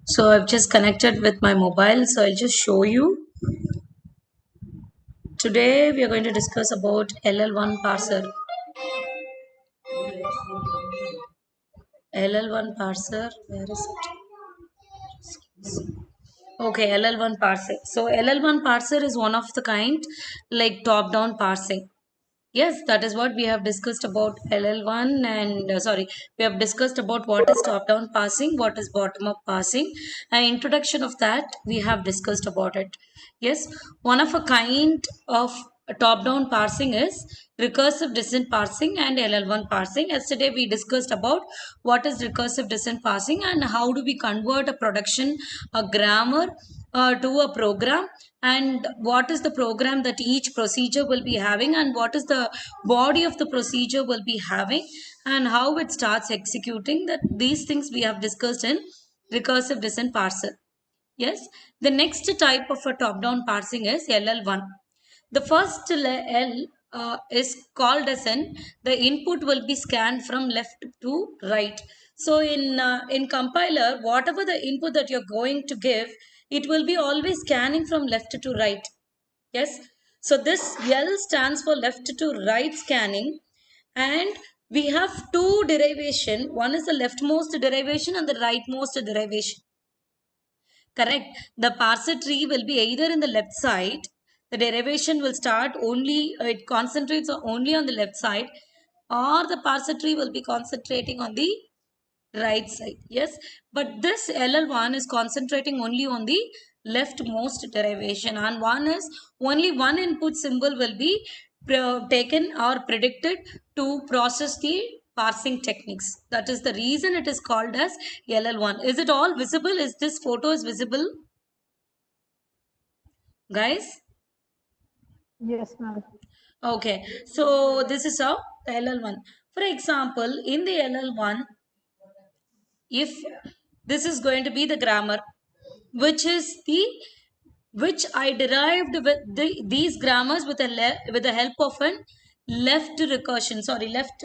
So I've just connected with my mobile, so I'll just show you. Today we are going to discuss about LL1 parser. LL1 parser, where is it? Okay, LL1 parser. So LL1 parser is one of the kind like top-down parsing. Yes, that is what we have discussed about LL1 and sorry, we have discussed about what is top-down parsing, what is bottom-up parsing. An introduction of that we have discussed about it. Yes, one of a kind of top-down parsing is recursive descent parsing and LL1 parsing. Yesterday we discussed about what is recursive descent parsing and how do we convert a production, a grammar to a program, and what is the program that each procedure will be having, and what is the body of the procedure will be having, and how it starts executing. That these things we have discussed in recursive descent parser. Yes, the next type of a top-down parsing is LL1. The first L is called as the input will be scanned from left to right. So in compiler, whatever the input that you're going to give, it will be always scanning from left to right. Yes. So this L stands for left to right scanning, and we have two derivation. One is the leftmost derivation and the rightmost derivation. Correct. The parser tree will be either in the left side. The derivation will start only, it concentrates only on the left side, or the parser tree will be concentrating on the right side. Yes. But this LL1 is concentrating only on the leftmost derivation, and one is only one input symbol will be taken or predicted to process the parsing techniques. That is the reason it is called as LL1. Is it all visible? Is this photo is visible, guys? Yes, ma'am. Okay, so this is how LL1. For example, in the LL1, if this is going to be the grammar, which is the which I derived with these grammars with with the help of an left recursion, sorry, left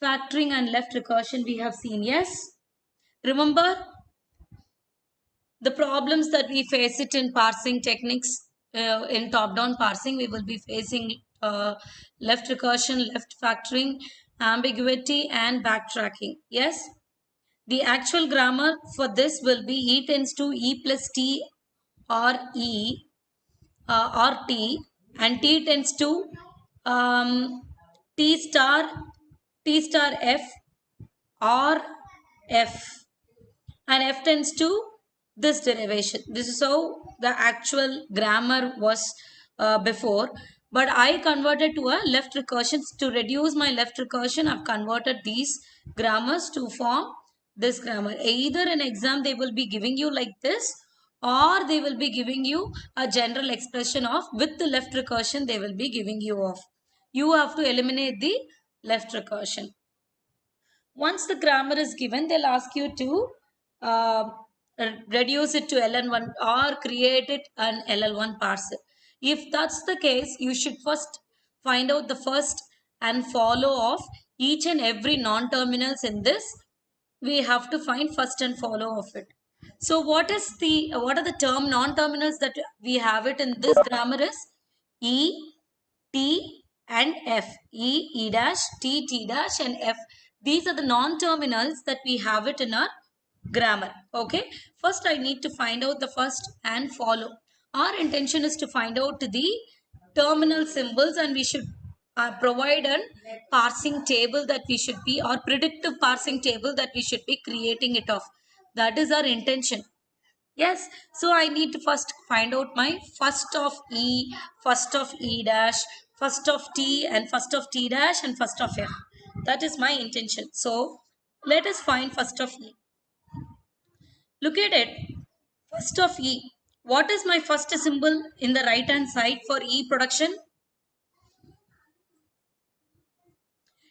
factoring and left recursion we have seen. Yes, remember the problems that we face it in parsing techniques. In top-down parsing, we will be facing left recursion, left factoring, ambiguity, and backtracking. Yes, the actual grammar for this will be E tends to E plus T or E or T, and T tends to um, T star F or F, and F tends to this derivation. This is how the actual grammar was before, but I converted to a left recursion. To reduce my left recursion, I've converted these grammars to form this grammar. Either in exam they will be giving you like this, or they will be giving you a general expression of with the left recursion they will be giving you of. You have to eliminate the left recursion. Once the grammar is given, they'll ask you to uh, reduce it to LN1 or create it an LL1 parser. If that's the case, you should first find out the first and follow of each and every non-terminals in this. We have to find first and follow of it. So what are the term non-terminals that we have it in this grammar is E, T and F. E, E dash, T, T dash and F. These are the non-terminals that we have it in our grammar. Okay. First I need to find out the first and follow. Our intention is to find out the terminal symbols, and we should provide a parsing table that we should be, or predictive parsing table that we should be creating it of. That is our intention. Yes, so I need to first find out my first of E, first of E dash, first of T, and first of T dash, and first of F. That is my intention. So let us find first of E. Look at it. First of E. What is my first symbol in the right hand side for E production?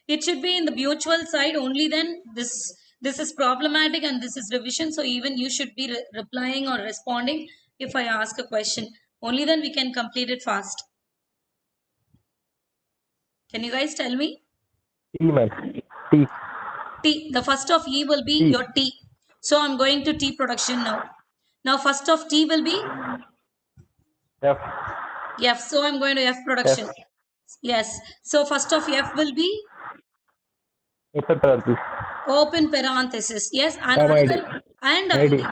It should be in the mutual side, only then this is problematic and this is revision. So even you should be replying or responding if I ask a question. Only then we can complete it fast. Can you guys tell me? T, ma'am. T. T. The first of E will be T. your T. So I'm going to T production now. Now first of T will be F. F. So I'm going to F production. F. Yes. So first of F will be Open parenthesis. open parenthesis. Yes. And Comma ID. another and ID. ID.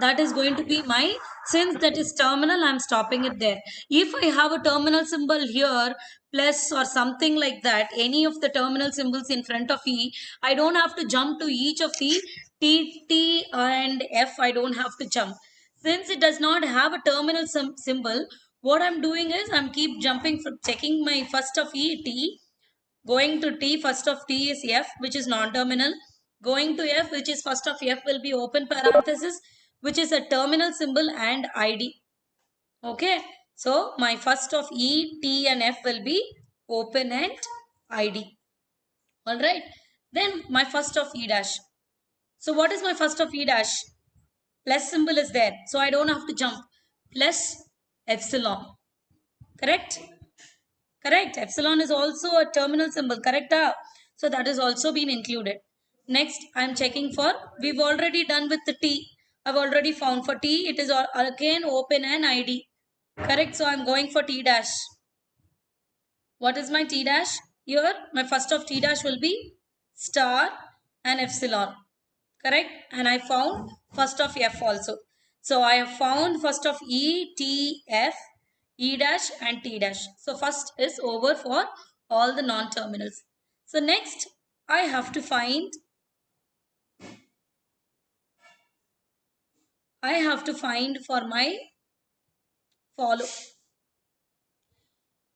That is going to be my, since that is terminal, I'm stopping it there. If I have a terminal symbol here, plus or something like that, any of the terminal symbols in front of E, I don't have to jump to each of the T, T and F. I don't have to jump. Since it does not have a terminal symbol, what I'm doing is I'm keep jumping from checking my first of E, T, going to T, first of T is F, which is non-terminal. Going to F, which is first of F will be open parenthesis, which is a terminal symbol and ID. Okay. So my first of E, T and F will be open and ID. All right. Then my first of E dash. So what is my first of E dash? Plus symbol is there. So I don't have to jump. Plus epsilon. Correct? Correct. Epsilon is also a terminal symbol. Correct? So that is also been included. Next, I am checking for, we've already done with the T. I've already found for T, it is again open and ID. Correct. So I'm going for T dash. What is my T dash? Here, my first of T dash will be star and epsilon. Correct. And I found first of F also. So I have found first of E, T, F, E dash and T dash. So first is over for all the non-terminals. So next I have to find for my follow.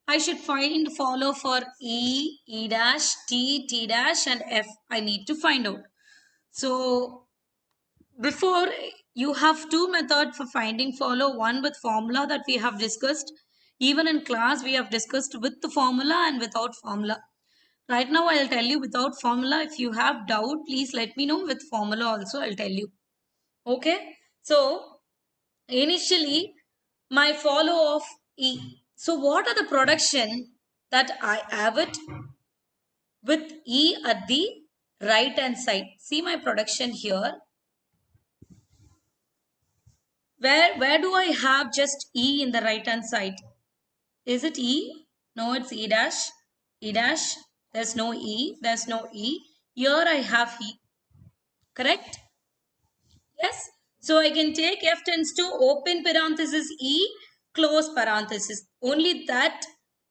I should find follow for E, E dash, T, T dash and F. I need to find out. So before, you have two methods for finding follow. One with formula that we have discussed. Even in class we have discussed with the formula and without formula. Right now I'll tell you without formula. If you have doubt, please let me know. With formula also I'll tell you. Okay. So initially my follow of E. So what are the production that I have it with E at the right hand side? See my production here. Where do I have just E in the right hand side? Is it E? No, it's E dash. E dash. There's no E. There's no E. Here I have E. Correct? Yes. So I can take F tends to open parenthesis E, close parenthesis. Only that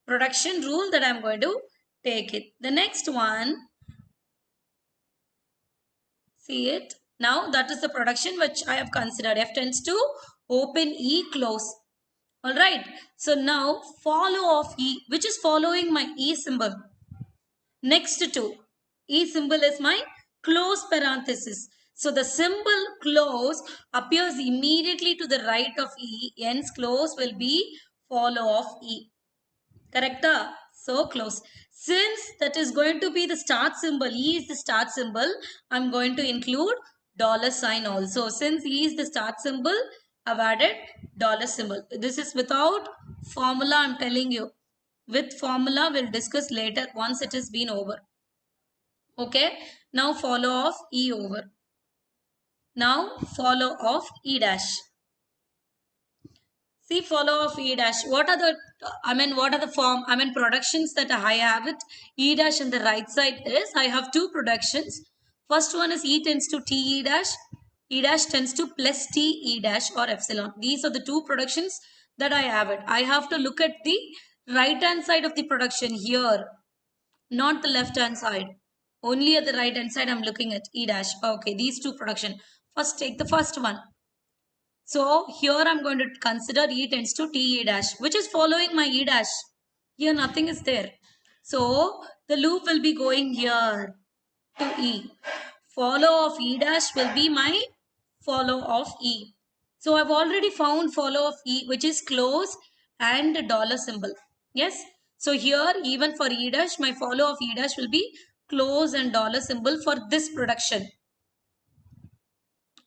production rule that I'm going to take it. The next one, see it? Now that is the production which I have considered. F tends to open E, close. Alright. So now follow of E, which is following my E symbol. Next to E symbol is my close parenthesis. So the symbol close appears immediately to the right of E. Hence close will be follow of E. Correct? So close. Since that is going to be the start symbol, E is the start symbol, I'm going to include dollar sign also. Since E is the start symbol, I've added dollar symbol. This is without formula, I'm telling you. With formula, we'll discuss later once it has been over. Okay. Now follow of E over. Now follow of E dash. See follow of E dash. What are the productions that I have it? E dash on the right side is, I have two productions. First one is E tends to T E dash. E dash tends to plus T E dash or epsilon. These are the two productions that I have it. I have to look at the right hand side of the production here, not the left hand side. Only at the right hand side I'm looking at E dash. Okay, these two production. First take the first one. So here I'm going to consider E tends to T E dash, which is following my E dash. Here nothing is there. So the loop will be going here to E. Follow of E dash will be my follow of E. So I've already found follow of E, which is close and dollar symbol. Yes. So here even for E dash, my follow of E dash will be close and dollar symbol for this production.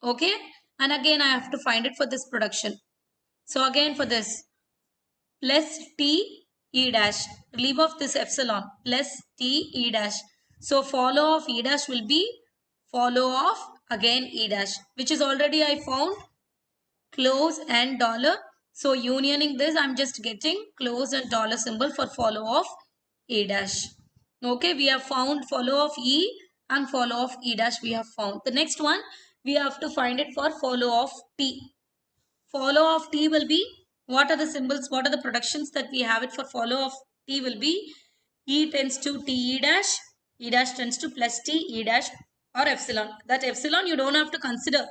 Okay. And again, I have to find it for this production. So again for this, plus T E dash, leave off this epsilon, plus T E dash. So follow of E dash will be follow of again E dash, which is already I found close and dollar. So unioning this, I'm just getting close and dollar symbol for follow of A dash. Okay, we have found follow of E and follow of E dash we have found. The next one, we have to find it for follow of T. Follow of T will be, what are the symbols, what are the productions that we have it for follow of T will be E tends to T E dash, E dash tends to plus T E dash or epsilon. That epsilon you don't have to consider.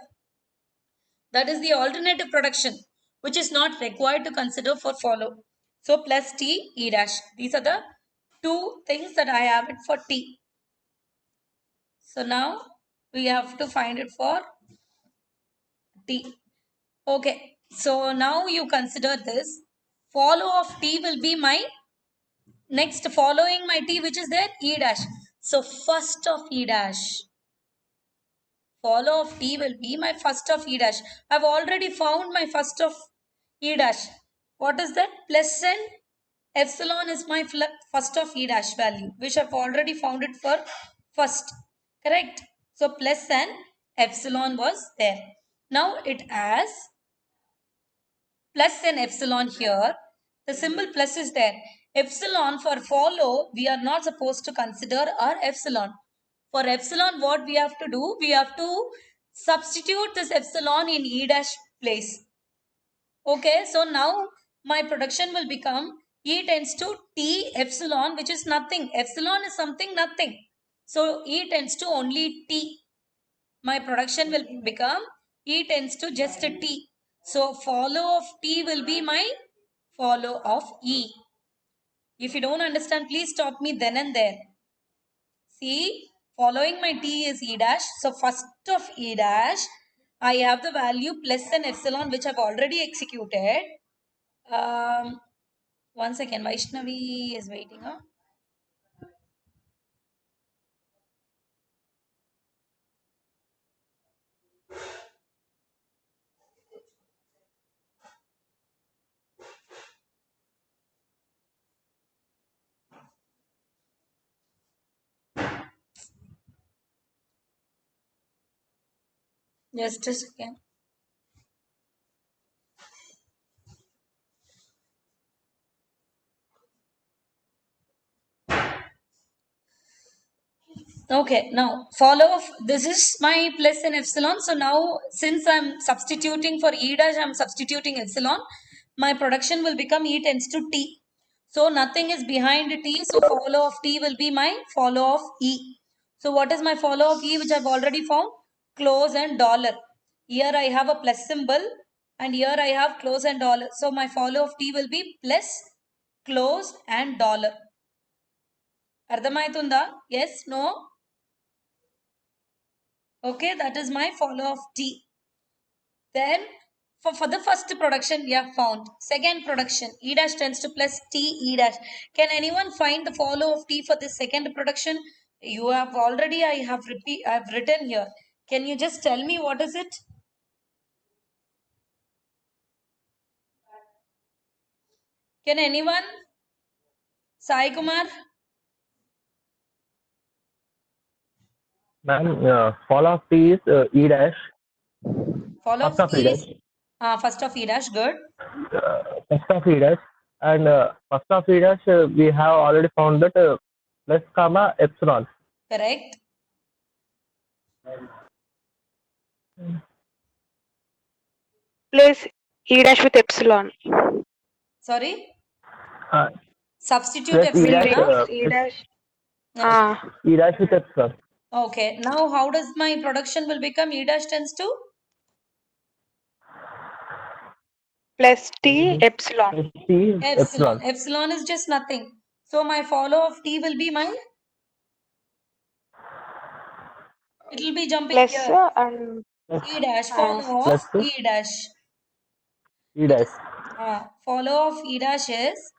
That is the alternative production which is not required to consider for follow. So plus T E dash. These are the two things that I have it for T. So now we have to find it for T. Okay. So now you consider this. Follow of T will be my next following my T which is there E dash. So first of E dash. Follow of T will be my first of E dash. I've already found my first of E dash. What is that? Plus and epsilon is my first of E dash value, which I've already found it for first. Correct? So plus and epsilon was there. Now it has plus and epsilon here. The symbol plus is there. Epsilon for follow, we are not supposed to consider our epsilon. For epsilon, what we have to do? We have to substitute this epsilon in E dash place. Okay, so now my production will become E tends to T epsilon, which is nothing. Epsilon is something nothing. So E tends to only T. My production will become E tends to just a T. So follow of T will be my follow of E. If you don't understand, please stop me then and there. See, following my T is E dash. So first of E dash, I have the value plus and epsilon, which I've already executed. One second, Vaishnavi is waiting. Huh? Just a second. Okay, now follow this is my plus and epsilon. So now since I'm substituting for E dash, I'm substituting epsilon. My production will become E tends to T. So nothing is behind T. So follow of T will be my follow of E. So what is my follow of E which I've already found? Close and dollar. Here I have a plus symbol and here I have close and dollar. So my follow of T will be plus close and dollar. Ardhamaitunda? Yes? No? Okay, that is my follow of T. Then for the first production we have found. Second production, E dash tends to plus T E dash. Can anyone find the follow of T for this second production? You have already, I have written here. Can you just tell me what is it? Can anyone? Sai Kumar? Ma'am, follow of T is E dash. Follow First of of E T is dash. first of E dash, good. First of E dash. And first of E dash, we have already found that plus comma epsilon. Correct. Place E dash with epsilon. Sorry? Uh, Substitute plus E epsilon. dash, Replace E dash. E dash with epsilon. Okay, now how does my production will become? E dash tends to? Plus T epsilon. Plus T Epsilon. Epsilon is just nothing. So my follow of T will be my, it will be jumping Plus here. and E dash, follow of plus E dash. E dash. Follow of E dash is,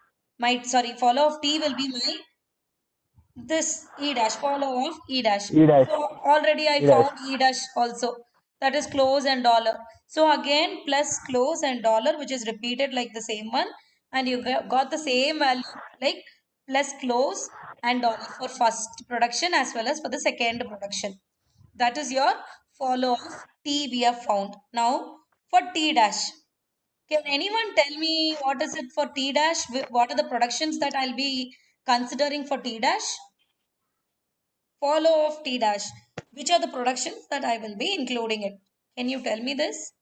follow of T will be my, this E dash, follow of E dash. E dash. So already I E dash. found E dash also. That is close and dollar. So again plus close and dollar, which is repeated like the same one. And you got the same value like plus close and dollar for first production as well as for the second production. That is your follow of T we have found. Now for T dash. Can anyone tell me what is it for T dash? What are the productions that I'll be considering for T dash? Follow of T dash. Which are the productions that I will be including it? Can you tell me this?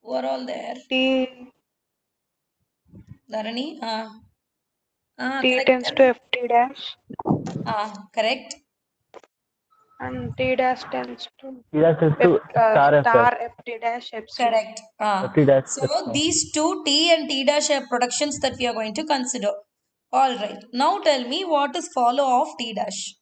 Who are all there? T Dharani? T Correct. tends to FT dash Correct. and T dash tends to T dash is to star F dash. star FT dash epsilon. Correct. T dash So epsilon. these two T and T dash are productions that we are going to consider. All right. Now tell me what is follow of T dash.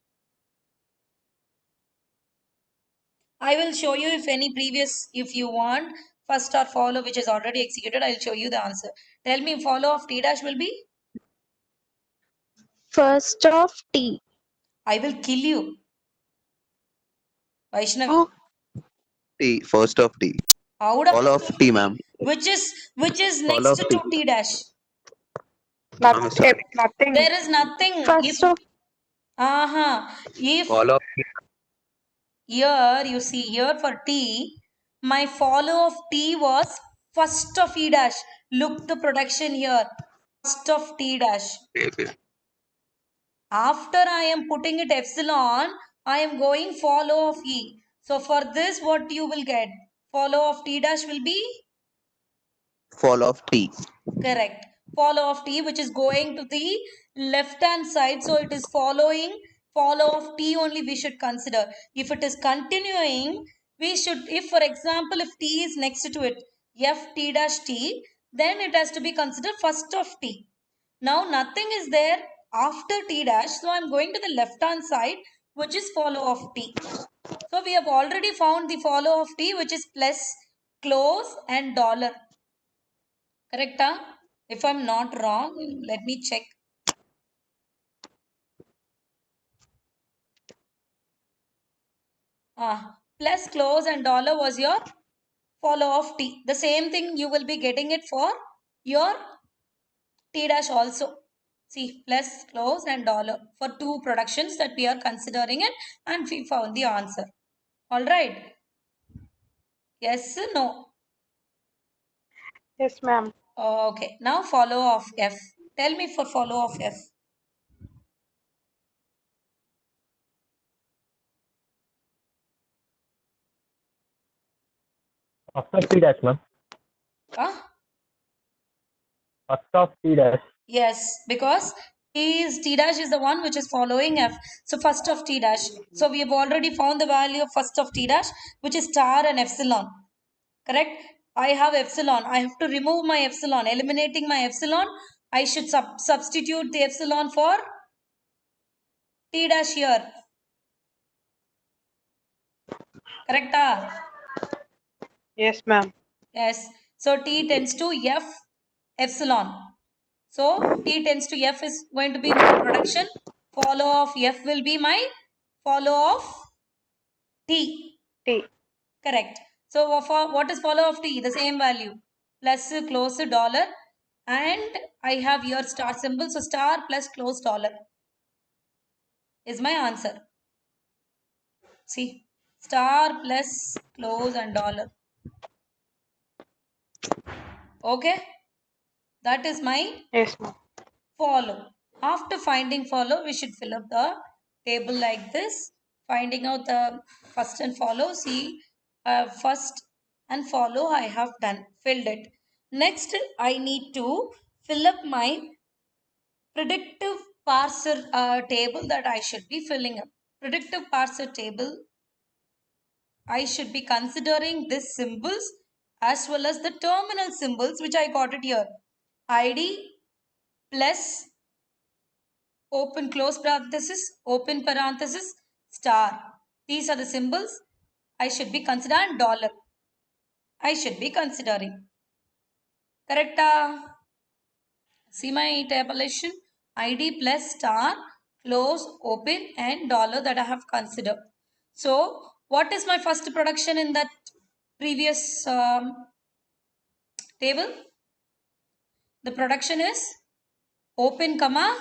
I will show you if any previous, if you want first or follow which is already executed, I'll show you the answer. Tell me follow of T dash will be? First of T. I will kill you. Vaishnavi. Oh, T, first of T. How would I All of first of T, T? ma'am. Which is All next of to T. T dash? I'm sorry. nothing. There is nothing. If First of if All of here you see here for T, my follow of T was first of E dash. Look the production here. First of T dash. T. Okay. After I am putting it epsilon, I am going follow of E. So for this, what you will get? Follow of T dash will be Fall of T. correct. Follow of T, which is going to the left hand side. So it is following follow of T only we should consider. If it is continuing, we should, if for example, if T is next to it, F T dash T, then it has to be considered first of T. Now nothing is there after T dash. So I'm going to the left hand side, which is follow of T. So we have already found the follow of T, which is plus, close and dollar. Correct? If I'm not wrong, let me check. Plus, close and dollar was your follow of T. The same thing you will be getting it for your T dash also. See, plus, close and dollar for two productions that we are considering it, and we found the answer. All right. Yes, no. Yes, ma'am. Okay. Now follow of F. Tell me for follow of F. First of T dash, ma'am. First of T dash. Yes, because T dash is the one which is following F. So first of T dash. So we have already found the value of first of T dash, which is star and epsilon. Correct? I have epsilon. I have to remove my epsilon. Eliminating my epsilon, I should substitute the epsilon for T dash here. Correct? Yes, ma'am. Yes. So T tends to F epsilon. So T tends to F is going to be my production. Follow of F will be my follow of T. T. Correct. So for what is follow of T? The same value. Plus close dollar. And I have here star symbol. So star plus close dollar is my answer. See. Star plus close and dollar. Okay. That is my Yes, ma'am. follow. After finding follow, we should fill up the table like this. Finding out the first and follow. See, first and follow I have done, filled it. Next, I need to fill up my predictive parser table that I should be filling up. Predictive parser table, I should be considering these symbols as well as the terminal symbols which I got it here. ID plus open close parenthesis, open parenthesis, star. These are the symbols I should be considering. Dollar I should be considering. Correct? See my tabulation. ID plus star, close, open and dollar that I have considered. So what is my first production in that previous table? The production is open comma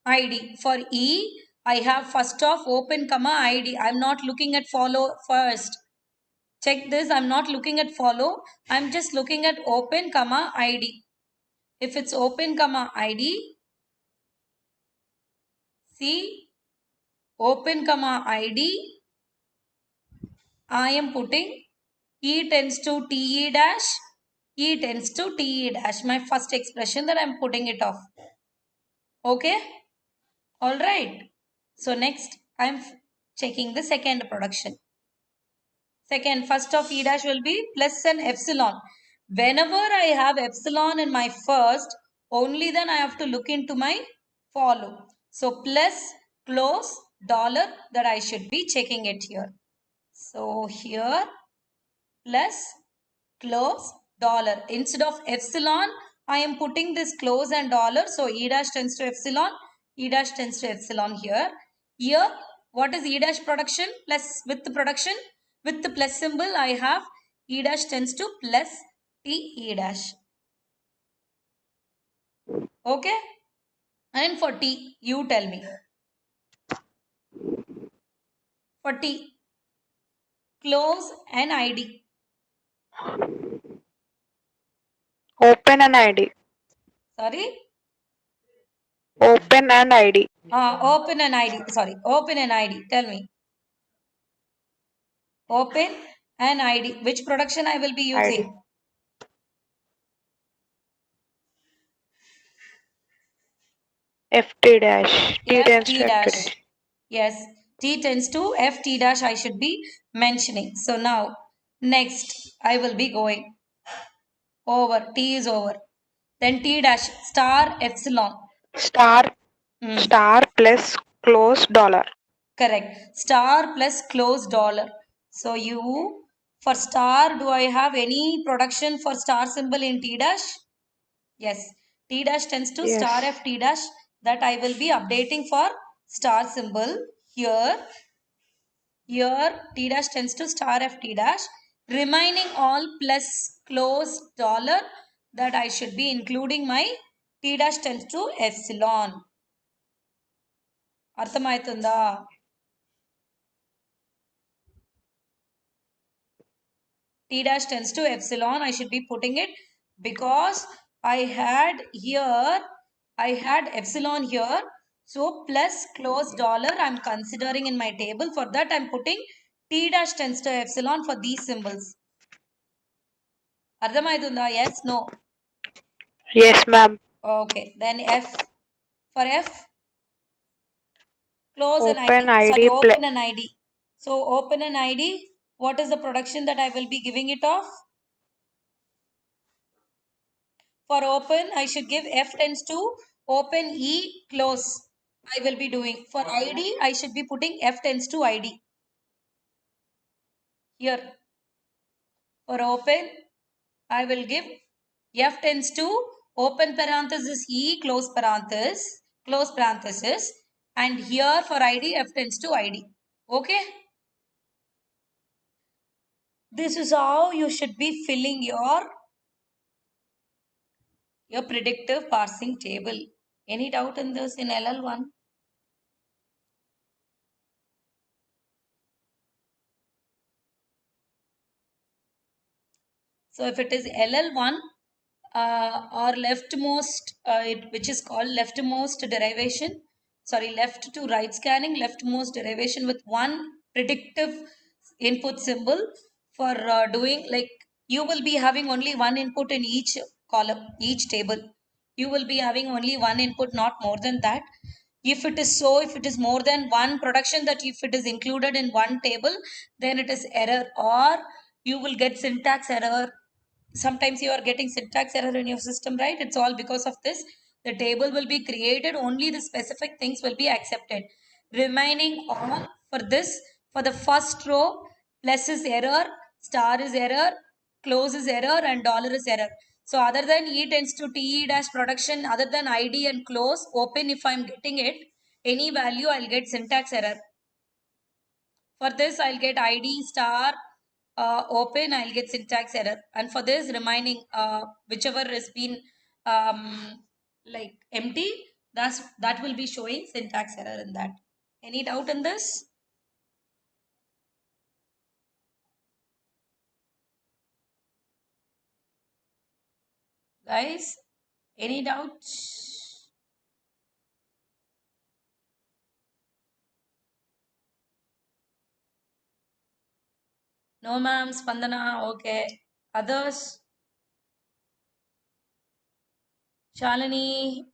ID. For E, I have first of open comma ID. I'm not looking at follow first. Check this. I'm not looking at follow. I'm just looking at open comma ID. If it's open comma ID, see, open comma ID, I am putting E tends to TE dash, E tends to TE dash. My first expression that I'm putting it off. Okay. All right. So next I'm checking the second production. Second, first of E dash will be plus an epsilon. Whenever I have epsilon in my first, only then I have to look into my follow. So plus close dollar that I should be checking it here. So here plus close dollar. Instead of epsilon, I am putting this close and dollar. So E dash tends to epsilon. E dash tends to epsilon here. Here, what is E dash production? Plus with the production, with the plus symbol, I have E dash tends to plus T E dash. Okay? And for T, you tell me. For T, close and ID. Open and ID. Sorry? Open and ID. Open and ID. Sorry, open and ID. Tell me. Open and ID. Which production I will be ID. using? FT dash. T tends FT to FT dash. dash. Yes, T tends to FT dash I should be mentioning. So now, next I will be going over. T is over. Then T dash star epsilon. Star. Star plus close dollar. Correct. Star plus close dollar. So you, for star, do I have any production for star symbol in T dash? Yes. T dash tends to Yes. star F T dash that I will be updating for star symbol here. Here T dash tends to star F T dash. Remaining all plus close dollar that I should be including my T dash tends to epsilon. అర్థమవుతుందా? T dash tends to epsilon. I should be putting it because I had epsilon here. So plus close dollar I'm considering in my table. For that I'm putting T dash tends to epsilon for these symbols. అర్థమవుతుందా? Yes, no. Yes, ma'am. Okay, then F. For F, close an Open ID. ID Sorry, plus. open an ID. So open an ID. What is the production that I will be giving it off? For open, I should give F tends to open E close. I will be doing. For ID, I should be putting F tends to ID. Here. For open, I will give F tends to open parenthesis E close parenthesis. And here for ID, F tends to ID. Okay. This is how you should be filling your predictive parsing table. Any doubt in this in LL1? So if it is LL1 or leftmost, which is called leftmost derivation, sorry, left to right scanning, leftmost derivation with one predictive input symbol for doing, like, you will be having only one input in each column, each table. You will be having only one input, not more than that. If it is so, if it is more than one production, that if it is included in one table, then it is error, or you will get syntax error. Sometimes you are getting syntax error in your system, right? It's all because of this. The table will be created, only the specific things will be accepted. Remaining all for this, for the first row, plus is error, star is error, close is error, and dollar is error. So other than E tends to TE dash production, other than ID and close, open, if I'm getting it, any value, I'll get syntax error. For this, I'll get ID star open, I'll get syntax error. And for this remaining, whichever has been like empty, that will be showing syntax error in that. Any doubt in this? Guys, any doubts? No, ma'am. Spandana, okay. Others? Shalini?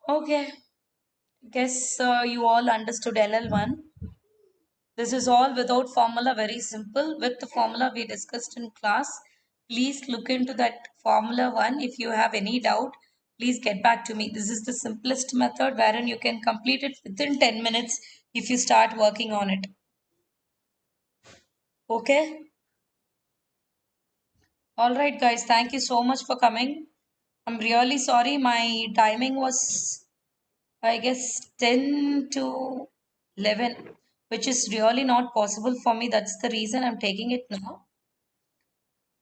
Okay. Guess you all understood LL1. This is all without formula, very simple. With the formula we discussed in class, please look into that formula one. If you have any doubt, please get back to me. This is the simplest method wherein you can complete it within 10 minutes if you start working on it. Okay? All right, guys. Thank you so much for coming. I'm really sorry. My timing was, I guess, 10 to 11, which is really not possible for me. That's the reason I'm taking it now.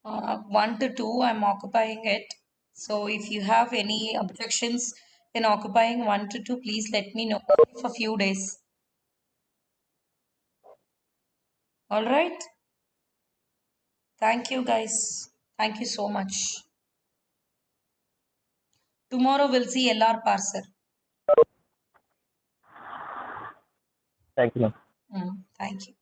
1 to 2, I'm occupying it. So if you have any objections in occupying 1 to 2, please let me know for a few days. All right. Thank you, guys. Thank you so much. Tomorrow we'll see LR parser. Thank you, ma'am. Thank you.